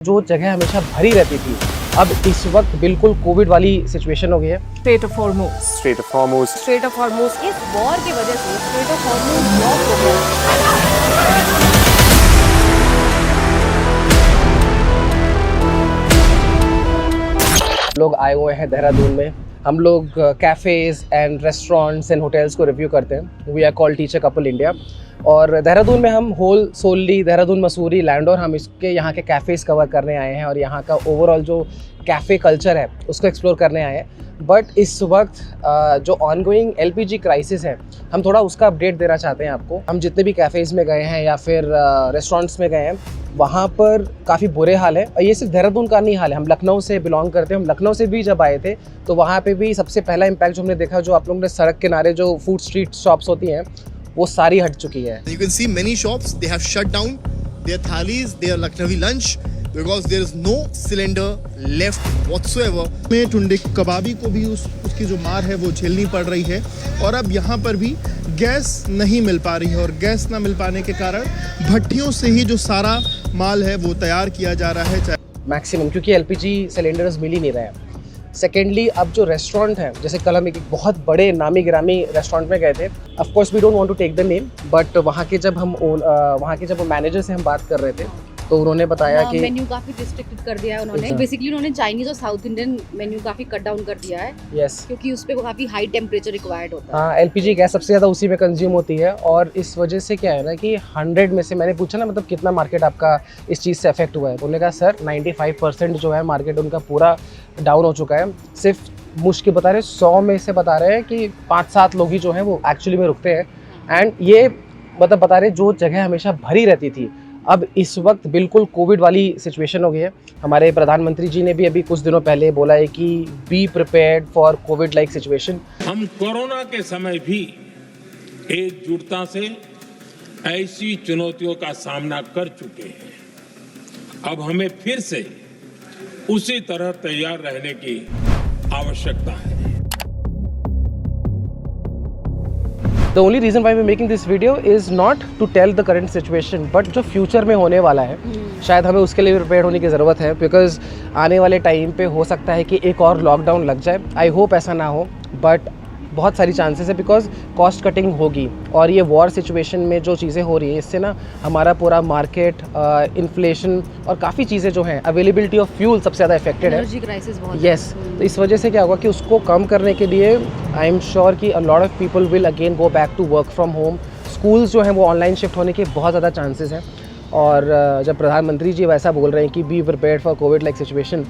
जो जगह हमेशा भरी रहती थी, अब इस वक्त बिल्कुल कोविड वाली सिचुएशन हो गई है। Straight of Hormuz strait of Hormuz strait of Hormuz इस वॉर की वजह से स्ट्रेट ऑफ हॉर्मुज ब्लॉक हो गया। लोग आए हुए हैं देहरादून में। हम लोग cafes and restaurants and hotels को रिव्यू करते हैं। We are called teacher couple India. और देहरादून में हम होल सोली देहरादून, मसूरी, लैंडोर, हम इसके यहाँ के कैफ़ेज़ कवर करने आए हैं और यहाँ का ओवरऑल जो कैफ़े कल्चर है उसको एक्सप्लोर करने आए हैं। बट इस वक्त जो ऑनगोइंग एलपीजी क्राइसिस है, हम थोड़ा उसका अपडेट देना चाहते हैं आपको। हम जितने भी कैफ़ेज़ में गए हैं या फिर रेस्टोरेंट्स में गए हैं, वहाँ पर काफ़ी बुरे हाल है। और ये सिर्फ देहरादून का नहीं हाल है, हम लखनऊ से बिलोंग करते हैं। हम लखनऊ से भी जब आए थे तो वहाँ पे भी सबसे पहला इम्पैक्ट जो हमने देखा, जो आप लोगों ने सड़क किनारे जो फूड स्ट्रीट शॉप्स होती हैं वो सारी हट चुकी है। You can see many shops, they have shut down their thalis, their Lucknowi lunch because there is no cylinder left whatsoever. में टुंडे कबाबी को भी उसकी जो मार है वो झेलनी पड़ रही है और अब यहाँ पर भी गैस नहीं मिल पा रही है और गैस ना मिल पाने के कारण भट्टियों से ही जो सारा माल है वो तैयार किया जा रहा है मैक्सिमम, क्योंकि एलपीजी सिलेंडर्स मिल ही नहीं रहे हैं। सेकेंडली, अब जो रेस्टोरेंट है, जैसे कल हम एक बहुत बड़े नामी गिरामी रेस्टोरेंट में गए थे। Of course we don't want to take the name, but वहाँ के जब मैनेजर से हम बात कर रहे थे तो उन्होंने बताया कि मेन्यू काफी रिस्ट्रिक्टेड कर दिया है उन्होंने। बेसिकली उन्होंने चाइनीज और साउथ इंडियन मेन्यू काफी कट डाउन कर दिया है। यस, क्योंकि उस पे काफी हाई टेम्परेचर रिक्वायर्ड होता है। हाँ, एलपीजी गैस सबसे ज़्यादा उसी में कंज्यूम होती है। और इस वजह से क्या है ना कि 100 में से, मैंने पूछा ना मतलब कितना मार्केट आपका इस चीज़ से अफेक्ट हुआ है, उन्होंने कहा सर 95% जो है मार्केट उनका पूरा डाउन हो चुका है। सिर्फ मुश्किल बता रहे 100 में से बता रहे हैं कि 5-7 लोग ही जो हैं वो एक्चुअली में रुकते हैं। एंड ये मतलब बता रहे जो जगह हमेशा भरी रहती थी, अब इस वक्त बिल्कुल कोविड वाली सिचुएशन हो गई है। हमारे प्रधानमंत्री जी ने भी अभी कुछ दिनों पहले बोला है कि be prepared for Covid like situation. हम कोरोना के समय भी एकजुटता से ऐसी चुनौतियों का सामना कर चुके हैं। अब हमें फिर से उसी तरह तैयार रहने की आवश्यकता है। The only reason why we're making this video is not to tell the current situation, but जो फ्यूचर में होने वाला है, शायद हमें उसके लिए प्रिपेयर होने की ज़रूरत है। बिकॉज आने वाले टाइम पे हो सकता है कि एक और लॉकडाउन लग जाए। आई होप ऐसा ना हो, बट बहुत सारी चांसेस है बिकॉज कॉस्ट कटिंग होगी। और ये वॉर सिचुएशन में जो चीज़ें हो रही है, इससे ना हमारा पूरा मार्केट, इन्फ्लेशन और काफ़ी चीज़ें जो हैं, अवेलेबिलिटी ऑफ फ्यूल सबसे ज़्यादा इफेक्टेड है। एनर्जी क्राइसिस बहुत यस, तो इस वजह से क्या होगा कि उसको कम करने के लिए आई एम श्योर कि a lot of people will again go back to work from home. Schools जो हैं वो ऑनलाइन शिफ्ट होने के बहुत ज़्यादा चांसेस हैं। और जब प्रधानमंत्री जी वैसा बोल रहे हैं कि be prepared for Covid like situation,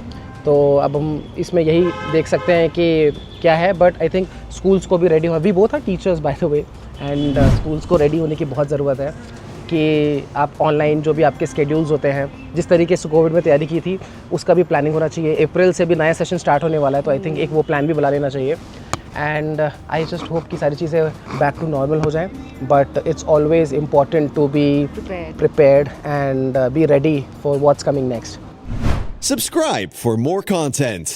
तो अब हम इसमें यही देख सकते हैं कि क्या है। बट आई थिंक स्कूल्स को भी रेडी हो, we both are teachers by the way, and schools को रेडी होने की बहुत ज़रूरत है कि आप ऑनलाइन जो भी आपके स्केड्यूल्स होते हैं, जिस तरीके से कोविड में तैयारी की थी उसका भी प्लानिंग होना चाहिए। अप्रैल से भी नया सेशन स्टार्ट होने वाला है, तो आई थिंक एक वो प्लान भी बना लेना चाहिए। एंड आई जस्ट होप कि सारी चीज़ें बैक टू नॉर्मल हो जाएं। But it's always important to be prepared and be ready for what's coming next. Subscribe for more content.